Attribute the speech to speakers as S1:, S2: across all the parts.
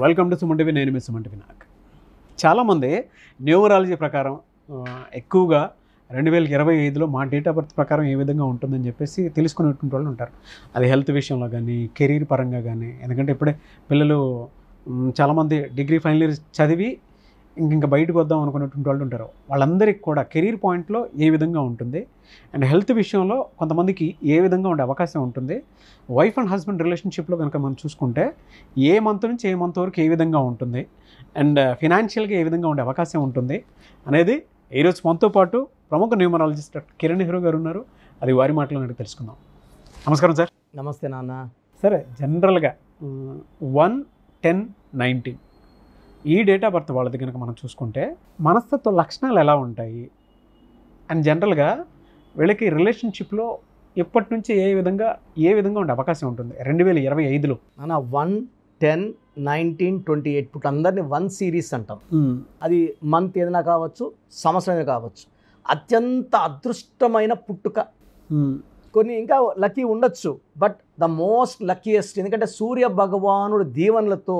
S1: Welcome to Suman TV. నేను మీ Suman TV. చాలామంది numerology ప్రకారం ఎక్కువగా 2025లో మా డేట్ ఆఫ్ బర్త్ ప్రకారం ఏ విధంగా ఉంటుందని చెప్పేసి తెలుసుకునేటువంటి వాళ్ళు ఉంటారు. అది హెల్త్ విషయంలో కానీ, కెరీర్ పరంగా కానీ. ఎందుకంటే ఇప్పుడే పిల్లలు చాలామంది డిగ్రీ ఫైనల్ ఇయర్ చదివి ఇంకా బయటకు వద్దాం అనుకునేటువంటి వాళ్ళు ఉంటారు. వాళ్ళందరికీ కూడా కెరీర్ పాయింట్లో ఏ విధంగా ఉంటుంది, అండ్ హెల్త్ విషయంలో కొంతమందికి ఏ విధంగా ఉండే అవకాశం ఉంటుంది, వైఫ్ అండ్ హస్బెండ్ రిలేషన్షిప్లో కనుక మనం చూసుకుంటే ఏ మంత్ నుంచి ఏ మంత్ వరకు ఏ విధంగా ఉంటుంది, అండ్ ఫినాన్షియల్గా ఏ విధంగా ఉండే అవకాశం ఉంటుంది అనేది ఈరోజు మనతో పాటు ప్రముఖ న్యూమరాలజిస్ట్ కిరణ్ నెహ్రూ గారు ఉన్నారు. అది వారి మాటలో నేను తెలుసుకుందాం. నమస్కారం సార్.
S2: నమస్తే నాన్న.
S1: సరే, జనరల్గా 1-10-19 ఈ డేట్ ఆఫ్ బర్త్ వాళ్ళది కనుక మనం చూసుకుంటే మనస్తత్వ లక్షణాలు ఎలా ఉంటాయి, అండ్ జనరల్గా వీళ్ళకి రిలేషన్షిప్లో ఎప్పటి నుంచి ఏ విధంగా ఉండే అవకాశం ఉంటుంది 2025లో?
S2: నాన్న 1, 10, 19, 28 ఇప్పుడు అందరినీ 1 సిరీస్ అంటాం. అది మంత్ ఏదైనా కావచ్చు, సంవత్సరమే కావచ్చు. అత్యంత అదృష్టమైన పుట్టుక. కొన్ని ఇంకా లక్కీ ఉండొచ్చు, బట్ ద మోస్ట్ లక్కీయెస్ట్. ఎందుకంటే సూర్య భగవానుడు దీవెనలతో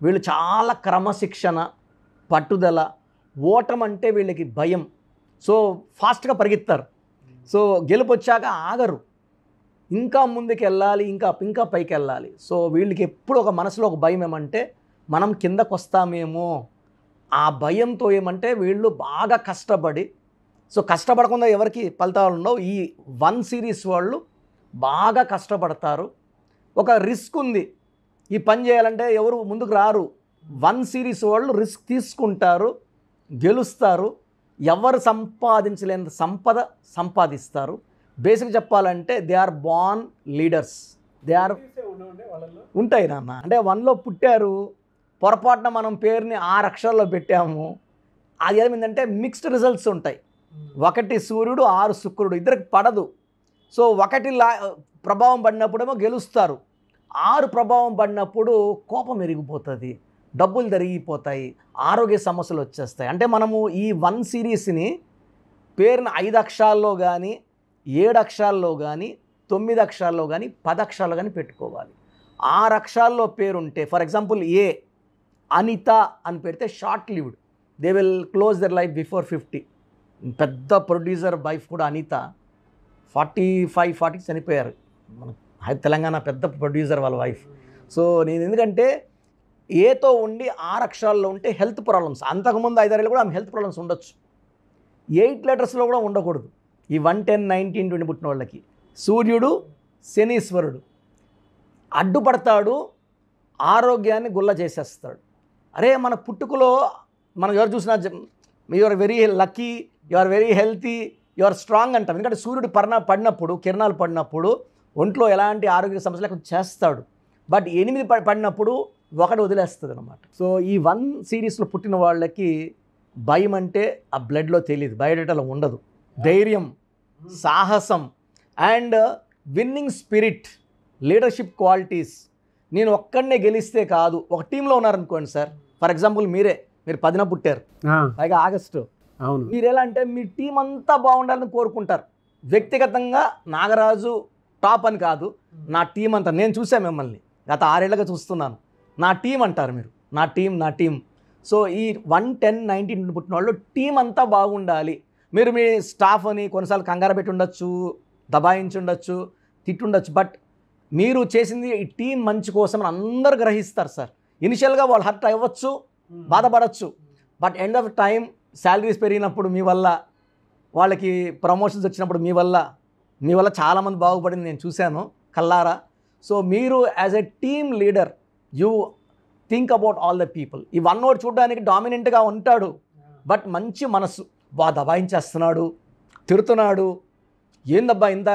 S2: వీళ్ళు చాలా క్రమశిక్షణ, పట్టుదల. ఓటమంటే వీళ్ళకి భయం. సో ఫాస్ట్గా పరిగెత్తారు. సో గెలుపు వచ్చాక ఆగరు, ఇంకా ముందుకు వెళ్ళాలి, ఇంకా పైకి వెళ్ళాలి. సో వీళ్ళకి ఎప్పుడు ఒక మనసులో ఒక భయం ఏమంటే మనం కిందకు వస్తామేమో. ఆ భయంతో ఏమంటే వీళ్ళు బాగా కష్టపడి, సో కష్టపడకుండా ఎవరికి ఫలితాలు ఉండవు. ఈ 1 సిరీస్ వాళ్ళు బాగా కష్టపడతారు. ఒక రిస్క్ ఉంది, ఈ పని చేయాలంటే ఎవరు ముందుకు రారు. 1 సిరీస్ వాళ్ళు రిస్క్ తీసుకుంటారు, గెలుస్తారు. ఎవరు సంపాదించలేని సంపద సంపాదిస్తారు. బేసిక్ చెప్పాలంటే they are born leaders. They are ఉంటాయి నాన్న. అంటే 1లో పుట్టారు, పొరపాటున మనం పేరుని 6 అక్షరాల్లో పెట్టాము. అది ఏమైందంటే మిక్స్డ్ రిజల్ట్స్ ఉంటాయి. 1 సూర్యుడు, 6 శుక్రుడు, ఇద్దరికి పడదు. సో 1 ప్రభావం పడినప్పుడేమో గెలుస్తారు, 6 ప్రభావం పడినప్పుడు కోపం ఎరిగిపోతుంది, డబ్బులు తరిగిపోతాయి, ఆరోగ్య సమస్యలు వచ్చేస్తాయి. అంటే మనము ఈ 1 సిరీస్ని పేరుని 5 అక్షరాల్లో కానీ, 7 అక్షరాల్లో కానీ, 9 అక్షరాల్లో కానీ, 10 అక్షరాల్లో కానీ పెట్టుకోవాలి. 6 అక్షరాల్లో పేరుంటే, ఫర్ ఎగ్జాంపుల్ ఏ అనిత అని పెడితే short lived, they will close their life before 50. పెద్ద ప్రొడ్యూసర్ వైఫ్ కూడా అనిత 45-40 చనిపోయారు. మన తెలంగాణ పెద్ద ప్రొడ్యూసర్ వాళ్ళ వైఫ్. సో నేను ఎందుకంటే ఏతో ఉండి 6 అక్షరాల్లో ఉంటే హెల్త్ ప్రాబ్లమ్స్, అంతకుముందు 5 ఏళ్ళు కూడా ఆమె హెల్త్ ప్రాబ్లమ్స్ ఉండొచ్చు. 8 లెటర్స్లో కూడా ఉండకూడదు. ఈ 1, 10, 19, 20 పుట్టిన వాళ్ళకి సూర్యుడు శనీశ్వరుడు అడ్డుపడతాడు, ఆరోగ్యాన్ని గుల్ల చేసేస్తాడు. అరే మన పుట్టుకలో మనం ఎవరు చూసినా you are very lucky, you are very healthy, you are strong అంటాం. ఎందుకంటే సూర్యుడు పడినప్పుడు, కిరణాలు పడినప్పుడు ఒంట్లో ఎలాంటి ఆరోగ్య సమస్యలు లేకుండా చేస్తాడు. బట్ 8 పడినప్పుడు 1 వదిలేస్తుంది అనమాట. సో ఈ 1 సిరీస్లో పుట్టిన వాళ్ళకి భయం అంటే ఆ బ్లడ్లో తెలియదు, బయోడేటాలో ఉండదు. ధైర్యం, సాహసం and winnowing spirit, leadership qualities. నేను ఒక్కడనే గెలిస్తే కాదు, ఒక టీంలో ఉన్నారనుకోండి సార్. ఫర్ ఎగ్జాంపుల్ మీరు 10న పుట్టారు, పైగా ఆగస్టు.
S1: అవును.
S2: మీరు ఎలా అంటే మీ టీం అంతా బాగుండాలని కోరుకుంటారు. వ్యక్తిగతంగా నాగరాజు టాప్ అని కాదు, నా టీం అంతా. నేను చూసాను మిమ్మల్ని, గత 6 ఏళ్ళుగా చూస్తున్నాను. నా టీం అంటారు మీరు, నా టీం. సో ఈ 1, 10, 19 పుట్టిన వాళ్ళు టీం అంతా బాగుండాలి. మీరు మీ స్టాఫ్ అని కొన్నిసార్లు కంగారు పెట్టి ఉండొచ్చు, దబాయించి ఉండొచ్చు, తిట్టుండొచ్చు. బట్ మీరు చేసింది ఈ టీం మంచి కోసం అని అందరూ గ్రహిస్తారు సార్. ఇనిషియల్గా వాళ్ళు హర్ట్ అవ్వచ్చు, బాధపడవచ్చు. But end of time salaries పెరిగినప్పుడు మీ వల్ల, వాళ్ళకి ప్రమోషన్స్ వచ్చినప్పుడు మీ వల్ల చాలామంది బాగుపడింది నేను చూశాను కల్లారా. సో మీరు as a team leader you think about all the people. ఈ 1 ఓట్ చూడడానికి డామినెంట్గా ఉంటాడు, బట్ మంచి మనసు. దబాయించేస్తున్నాడు, తిడుతున్నాడు, ఏందబ్బా ఇంత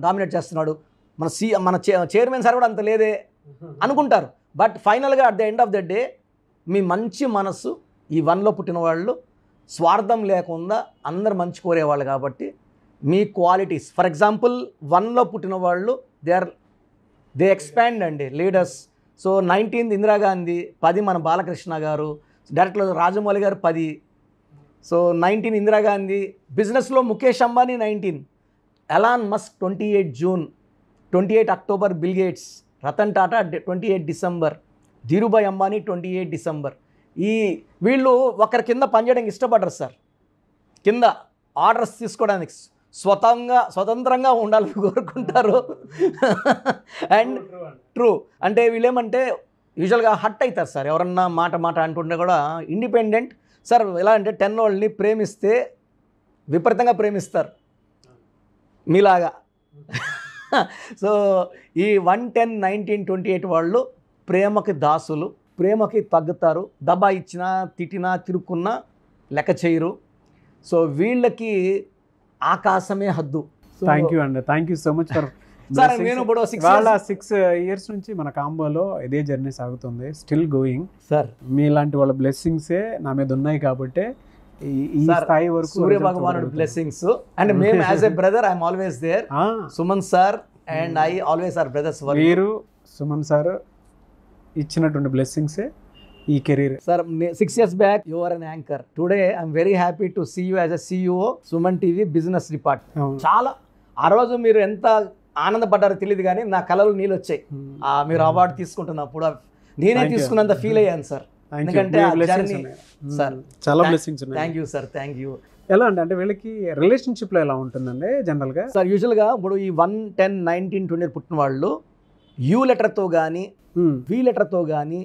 S2: డామినేట్ చేస్తున్నాడు, మన చైర్మన్ సార్ కూడా అంత లేదే అనుకుంటారు. బట్ ఫైనల్గా at the end of the day మీ మంచి మనసు, ఈ 1లో పుట్టిన వాళ్ళు స్వార్థం లేకుండా అందరు మంచి కోరేవాళ్ళు. కాబట్టి మీ క్వాలిటీస్, ఫర్ ఎగ్జాంపుల్ 1లో పుట్టిన వాళ్ళు దే ఎక్స్పాండ్ అండి, లీడర్స్. సో 19 ఇందిరాగాంధీ, 10 మన బాలకృష్ణ గారు, డైరెక్టర్ రాజమౌళి గారు 10. సో 19 ఇందిరాగాంధీ. బిజినెస్లో Mukesh Ambani 19, Elon Musk 28 June, 28 October Bill Gates, Ratan Tata 28 December, Dhirubhai Ambani 28 December. వీళ్ళు ఒకరి కింద పనిచేయడానికి ఇష్టపడరు సార్. కింద ఆర్డర్స్ తీసుకోవడానికి స్వతంత్రంగా ఉండాలని కోరుకుంటారు. అండ్ ట్రూ అంటే వీళ్ళేమంటే యూజువల్గా హట్ అవుతారు సార్. ఎవరన్నా మాట అంటుంటే కూడా ఇండిపెండెంట్ సార్. ఎలా అంటే 10 వాళ్ళని ప్రేమిస్తే విపరీతంగా ప్రేమిస్తారు మీలాగా. సో ఈ 110-19-28 వాళ్ళు ప్రేమకి దాసులు, ప్రేమకి తగ్గుతారు. దబా ఇచ్చినా తిట్టినా తిరుక్కున్నా లెక్క చేయరు. సో వీళ్ళకి ఆకాశమే హద్దు.
S1: థ్యాంక్ యూ అండి, thank you so much for
S2: sir. నేను ఇప్పుడు
S1: 6 years నుంచి మన కాంబోలో ఇదే జర్నీ సాగుతుంది, స్టిల్ గోయింగ్
S2: సార్.
S1: మీలాంటి వాళ్ళ బ్లెస్సింగ్సే నా మీద ఉన్నాయి కాబట్టి ఈ స్థాయి వరకు
S2: సూర్య భగవానుడి బ్లెస్సింగ్స్. అండ్ మేము as a brother I'm always there. Suman sir and I always are brothers.
S1: మీరు సుమన్ సార్ ఇచ్చినటువంటి బ్లెస్సింగ్సే ఈ career.
S2: Sir 6 years back you are an anchor. Today I'm very happy to see you as a CEO Suman TV business department. చాలా ఆ రోజు మీరు ఎంత ఆనందపడ్డారో తెలియదు కానీ నా కళలు నీళ్ళు వచ్చాయి. మీరు అవార్డు తీసుకుంటున్నప్పుడు నేనే తీసుకున్నంత ఫీల్ అయ్యాను సార్. ఎందుకంటే
S1: సార్ చాలా బ్లెస్సింగ్స్ ఉన్నాయి.
S2: Thank you sir, thank you.
S1: ఎలా అంటే వీళ్ళకి రిలేషన్షిప్లో ఎలా ఉంటుందండి జనరల్గా?
S2: సార్ యూజువల్గా ఇప్పుడు ఈ 110-19-20 పుట్టిన వాళ్ళు యూ లెటర్తో కానీ వి లెటర్తో కానీ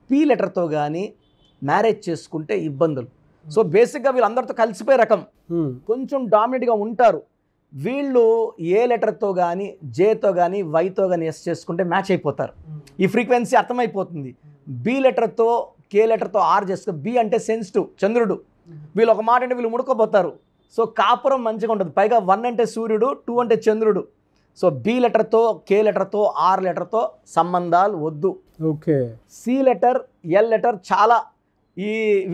S2: పి లెటర్తో కానీ మ్యారేజ్ చేసుకుంటే ఇబ్బందులు. సో బేసిక్గా వీళ్ళందరితో కలిసిపోయే రకం, కొంచెం డామినేట్గా ఉంటారు. వీళ్ళు ఏ లెటర్తో కానీ జేతో కానీ వైతో కానీ ఎస్ చేసుకుంటే మ్యాచ్ అయిపోతారు. ఈ ఫ్రీక్వెన్సీ అర్థమైపోతుంది. బి లెటర్తో కే లెటర్తో ఆర్ చేసుకో. బి అంటే సెన్సిటివ్, చంద్రుడు. వీళ్ళు ఒక మాట అంటే వీళ్ళు ముడుకోపోతారు. సో కాపురం మంచిగా ఉంటుంది. పైగా 1 అంటే సూర్యుడు, 2 అంటే చంద్రుడు. సో బి లెటర్తో కే లెటర్తో ఆర్ లెటర్తో సంబంధాలు వద్దు.
S1: Okay.
S2: C letter L letter చాలా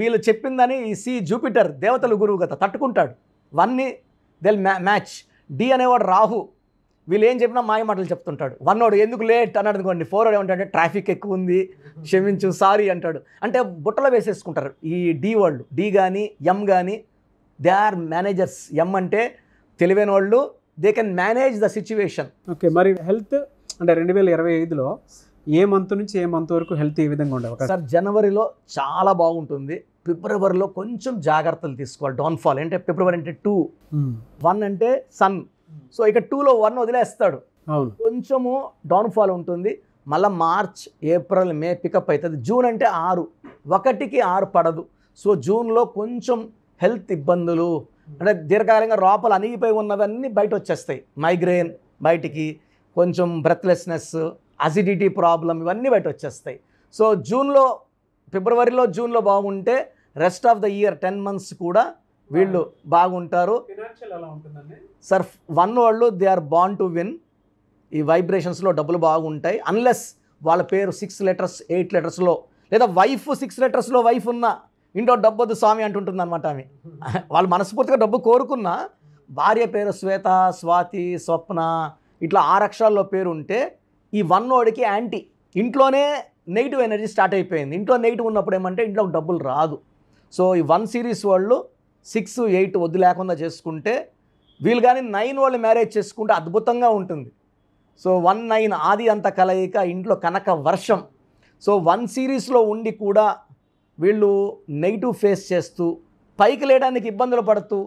S2: వీళ్ళు చెప్పిందని ఈ సి జూపిటర్ దేవతల గురువు కదా తట్టుకుంటాడు. 1ని దెల్ మ్యాచ్. డి అనేవాడు రాహు. వీళ్ళు ఏం చెప్పినా మాయ మాటలు చెప్తుంటాడు. 1 వాడు ఎందుకు లేట్ అన్నాడు అనుకోండి, 4 వాడు ఏమంటాడంటే ట్రాఫిక్ ఎక్కువ ఉంది క్షమించు సారీ అంటాడు. అంటే బుట్టలో వేసేసుకుంటారు ఈ డి వాళ్ళు. డి కానీ ఎం కానీ దే ఆర్ మేనేజర్స్. ఎం అంటే తెలివైన వాళ్ళు, they can manage the situation.
S1: Okay. మరి హెల్త్ అంటే 2025లో ఏ మంత్ నుంచి ఏ మంత్ వరకు హెల్త్ ఏ విధంగా ఉండవు
S2: సార్? జనవరిలో చాలా బాగుంటుంది. ఫిబ్రవరిలో కొంచెం జాగ్రత్తలు తీసుకోవాలి. డౌన్ఫాల్ అంటే ఫిబ్రవరి అంటే 2, 1 అంటే సన్. సో ఇక 2లో 1 వదిలేస్తాడు.
S1: అవును,
S2: కొంచెము డౌన్ఫాల్ ఉంటుంది. మళ్ళీ మార్చ్ ఏప్రిల్ మే పికప్ అవుతుంది. జూన్ అంటే 6, 1కి 6 పడదు. సో జూన్లో కొంచెం హెల్త్ ఇబ్బందులు అంటే దీర్ఘకాలంగా లోపల అణిగిపోయి ఉన్నవన్నీ బయట వచ్చేస్తాయి. మైగ్రేన్ బయటికి, కొంచెం బ్రెత్లెస్నెస్, అసిడిటీ ప్రాబ్లం, ఇవన్నీ బయట వచ్చేస్తాయి. సో ఫిబ్రవరిలో జూన్లో బాగుంటే rest of the year 10 months కూడా వీళ్ళు బాగుంటారు. సార్ 1 వాళ్ళు they are born to win. ఈ వైబ్రేషన్స్లో డబ్బులు బాగుంటాయి. అన్లెస్ వాళ్ళ పేరు 6 letters 8 letters లేదా వైఫ్ 6 letters వైఫ్ ఉన్నా ఇంట్లో డబ్బు వద్దు స్వామి అంటుంటుంది అనమాట. ఆమె వాళ్ళు మనస్ఫూర్తిగా డబ్బు కోరుకున్నా భార్య పేరు శ్వేత, స్వాతి, స్వప్న ఇట్లా 6 అక్షరాల్లో పేరు ఉంటే ఈ 1 వాడికి యాంటీ. ఇంట్లోనే నెగిటివ్ ఎనర్జీ స్టార్ట్ అయిపోయింది. ఇంట్లో నెగిటివ్ ఉన్నప్పుడు ఏమంటే ఇంట్లో డబ్బులు రాదు. సో ఈ 1 series వాళ్ళు 6, 8 వద్దు లేకుండా చేసుకుంటే, వీళ్ళు కానీ 9 వాళ్ళు మ్యారేజ్ చేసుకుంటే అద్భుతంగా ఉంటుంది. సో 1, 9 ఆది అంత కలయిక ఇంట్లో కనక వర్షం. సో 1 series ఉండి కూడా వీళ్ళు నెగిటివ్ ఫేస్ చేస్తూ పైకి లేయడానికి ఇబ్బందులు పడుతూ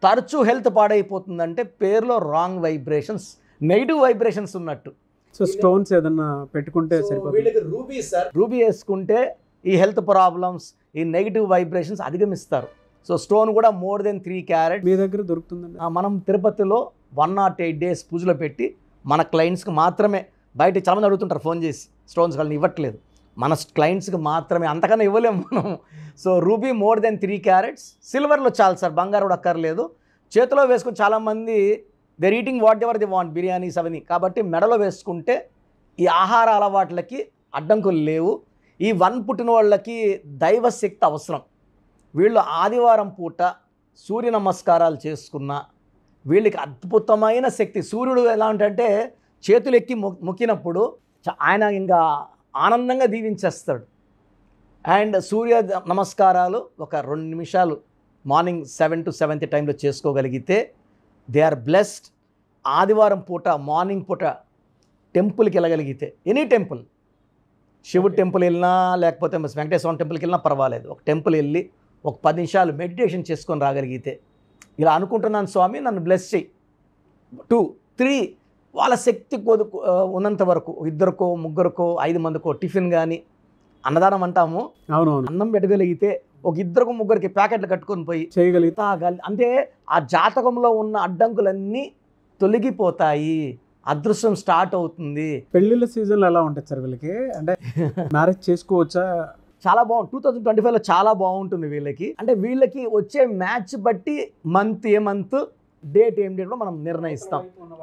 S2: తరచూ హెల్త్ పాడైపోతుందంటే పేరులో రాంగ్ వైబ్రేషన్స్, నెగిటివ్ వైబ్రేషన్స్ ఉన్నట్టు.
S1: సో స్టోన్స్ ఏదన్నా పెట్టుకుంటే
S2: వీళ్ళకి రూబీ సార్, రూబీ వేసుకుంటే ఈ హెల్త్ ప్రాబ్లమ్స్, ఈ నెగిటివ్ వైబ్రేషన్స్ అధిగమిస్తారు. సో స్టోన్ కూడా more than 3 carats
S1: మీ దగ్గర దొరుకుతుందండి.
S2: మనం తిరుపతిలో 108 days పూజలో పెట్టి మన క్లయింట్స్కి మాత్రమే, బయట చాలామంది అడుగుతుంటారు ఫోన్ చేసి స్టోన్స్ వాళ్ళని ఇవ్వట్లేదు, మన క్లయింట్స్కి మాత్రమే, అంతకన్నా ఇవ్వలేము మనం. So ruby more than 3 carats. సిల్వర్లో చాలు సార్, బంగారు కూడా అక్కర్లేదు. చేతిలో వేసుకుని చాలామంది they're eating whatever they want, biryanis అవన్నీ. కాబట్టి మెడలో వేసుకుంటే ఈ ఆహార అలవాట్లకి అడ్డంకులు లేవు. ఈ 1 పుట్టిన వాళ్ళకి దైవశక్తి అవసరం. వీళ్ళు ఆదివారం పూట సూర్య నమస్కారాలు చేసుకున్న వీళ్ళకి అద్భుతమైన శక్తి. సూర్యుడు ఎలా అంటే చేతులు ఎక్కి మొక్కినప్పుడు ఆయన ఇంకా ఆనందంగా దీవించేస్తాడు. అండ్ సూర్య నమస్కారాలు ఒక 2 నిమిషాలు మార్నింగ్ 7 to 7 టైంలో చేసుకోగలిగితే దే ఆర్ బ్లెస్డ్. ఆదివారం పూట మార్నింగ్ పూట టెంపుల్కి వెళ్ళగలిగితే, ఎనీ టెంపుల్ శివుడు టెంపుల్ వెళ్ళినా లేకపోతే వెంకటేశ్వర టెంపుల్కి వెళ్ళినా పర్వాలేదు. ఒక టెంపుల్ వెళ్ళి ఒక 10 నిమిషాలు మెడిటేషన్ చేసుకొని రాగలిగితే, ఇలా అనుకుంటున్నాను స్వామి నన్ను బ్లెస్ చేయి, 2, 3 వాళ్ళ శక్తి ఉన్నంత వరకు 2కో 3కో 5 మందికో టిఫిన్ కానీ, అన్నదానం అంటాము,
S1: అవునవును,
S2: అన్నం పెట్టగలిగితే ఒక 2 3కి ప్యాకెట్లు కట్టుకొని పోయి
S1: చేయగలిగితే
S2: అంటే ఆ జాతకంలో ఉన్న అడ్డంకులన్నీ తొలగిపోతాయి, అదృష్టం స్టార్ట్ అవుతుంది.
S1: పెళ్ళిళ్ళ సీజన్లో ఎలా ఉంటుంది సార్ వీళ్ళకి? అంటే మ్యారేజ్ చేసుకోవచ్చా?
S2: చాలా బాగుంది. 2025లో చాలా బాగుంటుంది వీళ్ళకి. అంటే వీళ్ళకి వచ్చే మ్యాచ్ బట్టి మంత్ ఏ మంత్, డేట్ ఏం డేట్లో మనం నిర్ణయిస్తాం.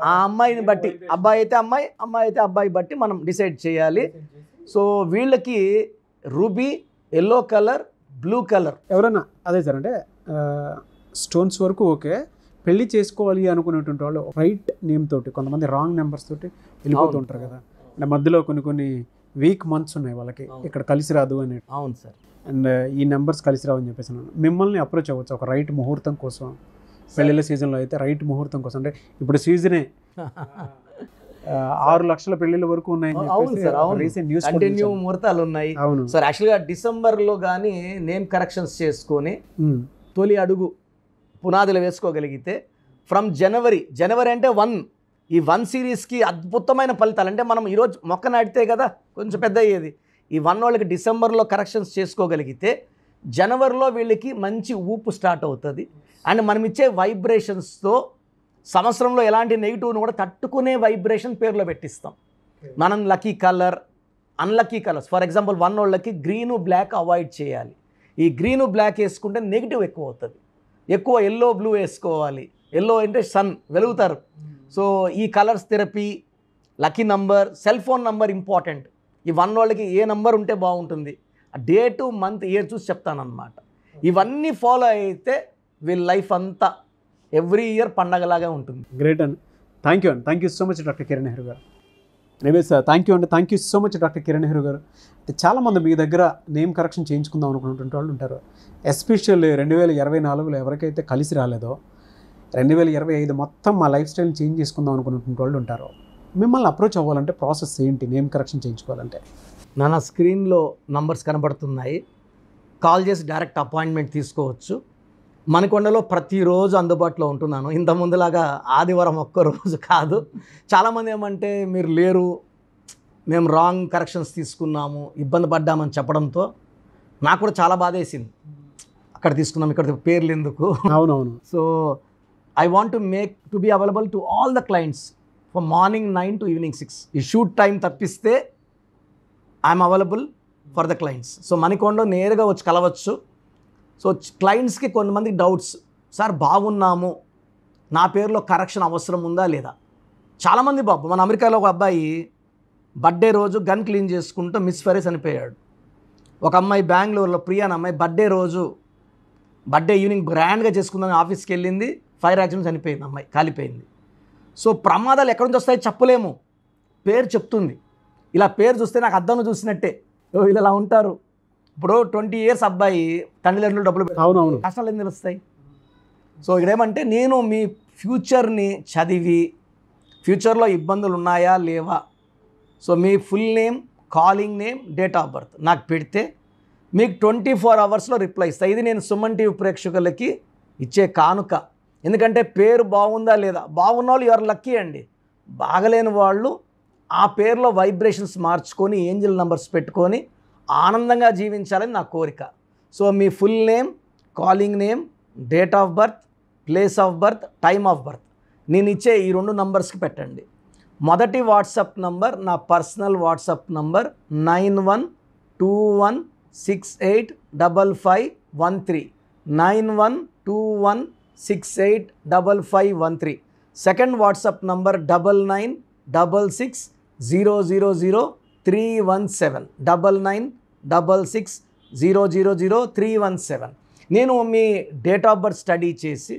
S2: ఆ అమ్మాయిని బట్టి, అబ్బాయి అయితే అమ్మాయి, అమ్మాయి అయితే అబ్బాయి బట్టి మనం డిసైడ్ చేయాలి. సో వీళ్ళకి ruby, yellow colour, blue colour.
S1: ఎవరన్నా అదే సార్, అంటే స్టోన్స్ వరకు ఓకే, పెళ్లి చేసుకోవాలి అనుకునేటువంటి వాళ్ళు రైట్ నేమ్ తోటి, కొంతమంది రాంగ్ నెంబర్స్ తోటి వెళ్ళిపోతుంటారు కదా, అంటే మధ్యలో కొన్ని వీక్ మంత్స్ ఉన్నాయి వాళ్ళకి, ఇక్కడ కలిసి రాదు అని.
S2: అవును సార్.
S1: అండ్ ఈ నెంబర్స్ కలిసి రావు అని చెప్పేసి మిమ్మల్ని అప్రోచ్ అవ్వచ్చు ఒక రైట్ ముహూర్తం కోసం. పెళ్ళిళ్ళ సీజన్లో అయితే రైట్ ముహూర్తం కోసం, అంటే ఇప్పుడు సీజనే 6 లక్షల పెళ్ళిళ్ళ వరకు ఉన్నాయని రీసెంట్ న్యూస్,
S2: కంటిన్యూ ముహూర్తాలు ఉన్నాయి.
S1: అవును
S2: సార్, యాక్చువల్గా డిసెంబర్లో కానీ నేమ్ కరెక్షన్స్ చేసుకొని తొలి అడుగు పునాదులు వేసుకోగలిగితే ఫ్రమ్ జనవరి అంటే 1, ఈ 1 సిరీస్కి అద్భుతమైన ఫలితాలు. అంటే మనం ఈరోజు మొక్క నాటితే కదా కొంచెం పెద్ద అయ్యేది, ఈ 1 వాళ్ళకి డిసెంబర్లో కరెక్షన్స్ చేసుకోగలిగితే జనవరిలో వీళ్ళకి మంచి ఊపు స్టార్ట్ అవుతుంది. అండ్ మనం ఇచ్చే వైబ్రేషన్స్తో సంవత్సరంలో ఎలాంటి నెగిటివ్ను కూడా తట్టుకునే వైబ్రేషన్ పేర్లో పెట్టిస్తాం. మనం lucky colour, unlucky colours, for example 1 వాళ్ళకి గ్రీను బ్లాక్ అవాయిడ్ చేయాలి. ఈ గ్రీను బ్లాక్ వేసుకుంటే నెగిటివ్ ఎక్కువ అవుతుంది. ఎక్కువ ఎల్లో బ్లూ వేసుకోవాలి. ఎల్లో అంటే సన్, వెలుగుతారు. సో ఈ colours therapy, lucky number, cell phone number important. ఈ 1 వాళ్ళకి ఏ నంబర్ ఉంటే బాగుంటుంది, డేటు మంత్ ఇయర్ చూసి చెప్తానన్నమాట. ఇవన్నీ ఫాలో అయితే వీళ్ళ లైఫ్ అంతా ఎవ్రీ ఇయర్ పండగలాగా ఉంటుంది.
S1: గ్రేట్ అండి, thank you so much doctor Kiran Nehru గారు. Anyways thank you so much doctor Kiran Nehru గారు. చాలామంది మీ దగ్గర నేమ్ కరెక్షన్ చేయించుకుందాం అనుకున్నటువంటి వాళ్ళు ఉంటారు. ఎస్పెషల్లీ 2024లో ఎవరికైతే కలిసి రాలేదో 2025 మొత్తం మా లైఫ్ స్టైల్ని చేంజ్ చేసుకుందాం అనుకున్నటువంటి వాళ్ళు ఉంటారు. మిమ్మల్ని అప్రోచ్ అవ్వాలంటే ప్రాసెస్ ఏంటి? నేమ్ కరెక్షన్ చేయించుకోవాలంటే
S2: నా స్క్రీన్లో నంబర్స్ కనబడుతున్నాయి, కాల్ చేసి డైరెక్ట్ అపాయింట్మెంట్ తీసుకోవచ్చు. మనకొండలో ప్రతిరోజు అందుబాటులో ఉంటున్నాను. ఇంత ముందులాగా ఆదివారం ఒక్కరోజు కాదు. చాలామంది ఏమంటే మీరు లేరు, మేము రాంగ్ కరెక్షన్స్ తీసుకున్నాము, ఇబ్బంది పడ్డామని చెప్పడంతో నాకు కూడా చాలా బాధ వేసింది. అక్కడ తీసుకున్నాం, ఇక్కడ పేర్లు ఎందుకు.
S1: అవునవును.
S2: So I want to be available to all the clients from morning 9 to evening 6. ఈ షూట్ టైం తప్పిస్తే I'm available for the clients. So మనకొండలో నేరుగా వచ్చి కలవచ్చు. సో క్లయింట్స్కి కొంతమందికి డౌట్స్, సార్ బాగున్నాము, నా పేరులో కరెక్షన్ అవసరం ఉందా లేదా. చాలామంది బాబు, మన అమెరికాలో ఒక అబ్బాయి బర్త్డే రోజు గన్ క్లీన్ చేసుకుంటూ మిస్ ఫెరెస్ చనిపోయాడు. ఒక అమ్మాయి బెంగళూరులో ప్రియా అనే అమ్మాయి బర్త్డే ఈవినింగ్ గ్రాండ్గా చేసుకుందాం ఆఫీస్కి వెళ్ళింది, ఫైర్ యాక్సిడెంట్ చనిపోయింది, అమ్మాయి కాలిపోయింది. సో ప్రమాదాలు ఎక్కడి నుంచి వస్తాయో చెప్పలేము, పేరు చెప్తుంది. ఇలా పేరు చూస్తే నాకు అద్దంలో చూసినట్టే, వీళ్ళు ఇలా ఉంటారు. ఇప్పుడు 20 years అబ్బాయి తండ్రిదండ్రులు డబ్బులు
S1: అవునవును
S2: కష్టాలు ఏం తెలుస్తాయి. సో ఇక్కడేమంటే నేను మీ ఫ్యూచర్ని చదివి ఫ్యూచర్లో ఇబ్బందులు ఉన్నాయా లేవా, so me full name, calling name, date of birth నాకు పెడితే మీకు 24 hours రిప్లై ఇస్తాను. ఇది నేను సుమన్ టీవీ ప్రేక్షకులకి ఇచ్చే కానుక. ఎందుకంటే పేరు బాగుందా లేదా, బాగున్న వాళ్ళు ఎవరు లక్కీ అండి, బాగలేని వాళ్ళు ఆ పేరులో వైబ్రేషన్స్ మార్చుకొని ఏంజల్ నంబర్స్ పెట్టుకొని ఆనందంగా జీవించాలని నా కోరిక. So me full name, calling name, date of birth, place of birth, time of birth నేను ఇచ్చే ఈ 2 నంబర్స్కి పెట్టండి. మొదటి వాట్సాప్ నంబర్ నా personal WhatsApp number 9121685513, 9121685513. Second WhatsApp number 9966000317, 9966000317. నేను మీ డేట్ ఆఫ్ బర్త్ స్టడీ చేసి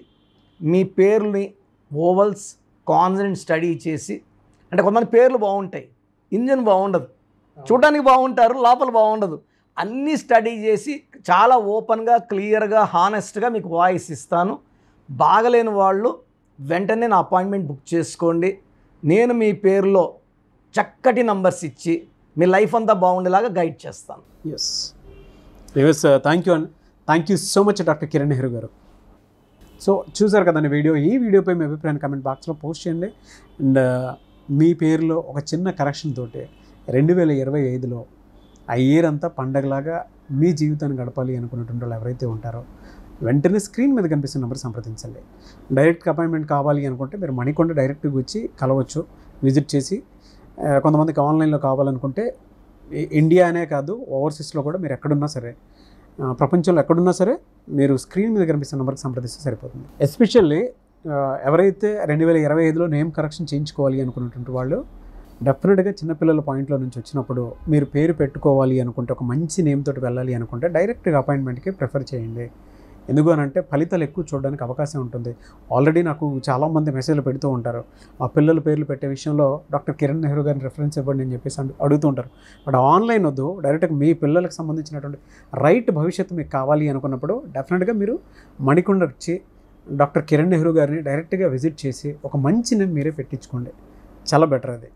S2: మీ పేర్లని ఓవల్స్, కాన్సనెంట్ స్టడీ చేసి, అంటే కొంతమంది పేర్లు బాగుంటాయి, ఇంజన్ బాగుండదు, చూడడానికి బాగుంటారు, లోపల బాగుండదు, అన్నీ స్టడీ చేసి చాలా ఓపెన్గా, క్లియర్గా, హానెస్ట్గా మీకు వాయిస్ ఇస్తాను. బాగలేని వాళ్ళు వెంటనే నా అపాయింట్మెంట్ బుక్ చేసుకోండి. నేను మీ పేరులో చక్కటి నంబర్స్ ఇచ్చి మీ లైఫ్ అంతా బాగుండేలాగా గైడ్ చేస్తాను.
S1: ఎస్ థ్యాంక్ యూ అండి. Thank you so much doctor Kiran Nehru గారు. సో చూసారు కదండి వీడియో. ఈ వీడియోపై మీ అభిప్రాయాన్ని కమెంట్ బాక్స్లో పోస్ట్ చేయండి. అండ్ మీ పేరులో ఒక చిన్న కరెక్షన్ తోటి 2025లో ఆ ఇయర్ అంతా పండగలాగా మీ జీవితాన్ని గడపాలి అనుకున్నటువంటి వాళ్ళు ఎవరైతే ఉంటారో వెంటనే స్క్రీన్ మీద కనిపిస్తున్న నెంబర్ సంప్రదించండి. డైరెక్ట్ అపాయింట్మెంట్ కావాలి అనుకుంటే మీరు మణికొండ డైరెక్ట్గా వచ్చి కలవచ్చు, విజిట్ చేసి. కొంతమందికి ఆన్లైన్లో కావాలనుకుంటే ఇండియా అనే కాదు, ఓవర్సీస్లో కూడా మీరు ఎక్కడున్నా సరే, ప్రపంచంలో ఎక్కడున్నా సరే మీరు స్క్రీన్ మీద కనిపిస్తున్న నెంబర్కి సంప్రదిస్తే సరిపోతుంది. ఎస్పెషల్లీ ఎవరైతే 2025లో నేమ్ కరెక్షన్ చేయించుకోవాలి అనుకున్నటువంటి వాళ్ళు డెఫినెట్గా చిన్నపిల్లల పాయింట్లో నుంచి వచ్చినప్పుడు మీరు పేరు పెట్టుకోవాలి అనుకుంటే, ఒక మంచి నేమ్ తోటి వెళ్ళాలి అనుకుంటే డైరెక్ట్గా అపాయింట్మెంట్కి ప్రిఫర్ చేయండి. ఎందుకు అని అంటే ఫలితాలు ఎక్కువ చూడడానికి అవకాశం ఉంటుంది. ఆల్రెడీ నాకు చాలామంది మెసేజ్లు పెడుతూ ఉంటారు, ఆ పిల్లల పేర్లు పెట్టే విషయంలో డాక్టర్ కిరణ్ నెహ్రూ గారిని రెఫరెన్స్ ఇవ్వండి అని చెప్పేసి అడుగుతూ ఉంటారు. బట్ ఆన్లైన్ వద్దు, డైరెక్ట్గా మీ పిల్లలకు సంబంధించినటువంటి రైట్ భవిష్యత్తు మీకు కావాలి అనుకున్నప్పుడు డెఫినెట్గా మీరు మణికొండ వచ్చి డాక్టర్ కిరణ్ నెహ్రూ గారిని డైరెక్ట్గా విజిట్ చేసి ఒక మంచి నేమ్ మీరే పెట్టించుకోండి. చాలా బెటర్ అది.